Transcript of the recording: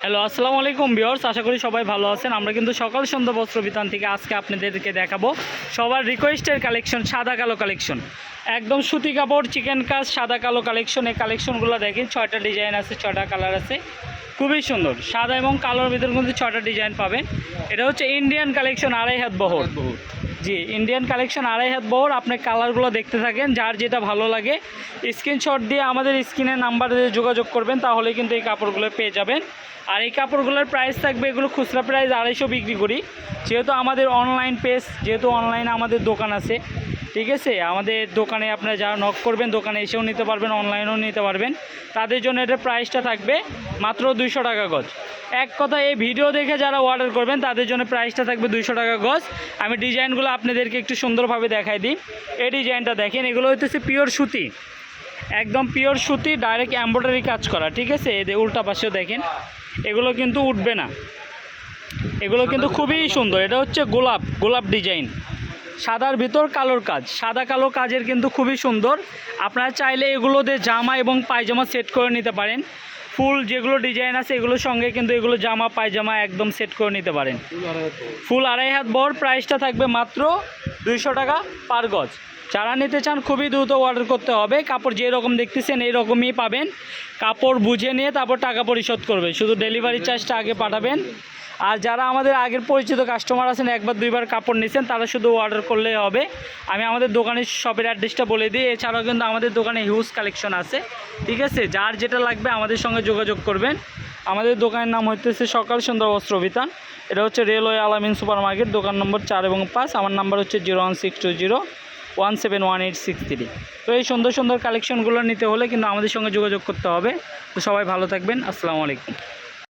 Hello, আসসালামু আলাইকুম viewers, আশা করি সবাই ভালো আছেন। আমরা কিন্তু সকাল সন্ধ্যা বস্ত্র বিতান থেকে আজকে আপনাদেরকে দেখাবো সবার রিকোয়েস্টের কালেকশন, সাদা কালো কালেকশন, একদম সুতি কাপড় চিকেন কাজ সাদা কালো কালেকশন। এই কালেকশনগুলো দেখেন, 6টা ডিজাইন আছে, 6টা কালার আছে, খুবই সুন্দর। সাদা এবং কালোর ভিতরে কিন্তু 6টা ডিজাইন পাবেন। এটা হচ্ছে ইন্ডিয়ান কালেকশন, আড়াই হাত বহর। জি, ইন্ডিয়ান কালেকশন আড়াই হাত বহর। আপনি কালারগুলো দেখতে থাকেন, যার যেটা ভালো লাগে স্ক্রিনশট দিয়ে আমাদের স্ক্রিনের নাম্বারে যোগাযোগ করবেন, তাহলে কিন্তু এই কাপড়গুলো পেয়ে যাবেন। আর এই কাপড়গুলোর প্রাইস থাকবে, এগুলো খুচরা প্রাইস 250 বিক্রি করি। যেহেতু আমাদের অনলাইন পেজ, যেহেতু অনলাইনে আমাদের দোকান আছে, ঠিক আছে, আমাদের দোকানে আপনারা যারা নক করবেন দোকানে এসেও নিতে পারবেন, অনলাইনেও নিতে পারবেন। তাদের জন্য এটার প্রাইসটা থাকবে মাত্র 200 টাকা গজ। এক কথা, এই ভিডিও দেখে যারা অর্ডার করবেন তাদের জন্য প্রাইসটা থাকবে 200 টাকা গজ। আমি ডিজাইনগুলো আপনাদেরকে একটু সুন্দরভাবে দেখাই দিই। এই ডিজাইনটা দেখেন, এগুলো হইতেছে পিওর সুতি, একদম পিওর সুতি, ডাইরেক্ট এমব্রয়ডারি কাজ করা, ঠিক আছে। এই উল্টা পাশেও দেখেন, এগুলো কিন্তু উঠবে না, এগুলো কিন্তু খুবই সুন্দর। এটা হচ্ছে গোলাপ ডিজাইন, সাদার ভিতর কালোর কাজ, সাদা কালো কাজের কিন্তু খুবই সুন্দর। আপনারা চাইলে এগুলোতে জামা এবং পায়জামা সেট করে নিতে পারেন। ফুল যেগুলো ডিজাইন আছে এগুলোর সঙ্গে কিন্তু এগুলো জামা পায়জামা একদম সেট করে নিতে পারেন। ফুল আড়াই হাত বড়, প্রাইসটা থাকবে মাত্র 200 টাকা পার গজ। যারা নিতে চান খুবই দ্রুত অর্ডার করতে হবে। কাপড় যেরকম দেখতেছেন এইরকমই পাবেন। কাপড় বুঝে নিয়ে তারপর টাকা পরিশোধ করবে, শুধু ডেলিভারি চার্জটা আগে পাঠাবেন। আর যারা আমাদের আগের পরিচিত কাস্টমার আছেন, একবার দুইবার কাপড় নিয়েছেন, তারা শুধু অর্ডার করলেই হবে। আমি আমাদের দোকানের শপের অ্যাড্রেসটা বলে দিই। এছাড়াও কিন্তু আমাদের দোকানে হিউজ কালেকশন আছে, ঠিক আছে। যার যেটা লাগবে আমাদের সঙ্গে যোগাযোগ করবেন। আমাদের দোকানের নাম হইতেছে সকাল সন্ধ্যা বস্ত্র বিতান। এটা হচ্ছে রেলওয়ে আলামিন সুপার মার্কেট, দোকান নম্বর 4 এবং 5। আমার নাম্বার হচ্ছে 01620171863। তো এই সুন্দর সুন্দর কালেকশনগুলো নিতে হলে কিন্তু আমাদের সঙ্গে যোগাযোগ করতে হবে। তো সবাই ভালো থাকবেন, আসসালামু আলাইকুম।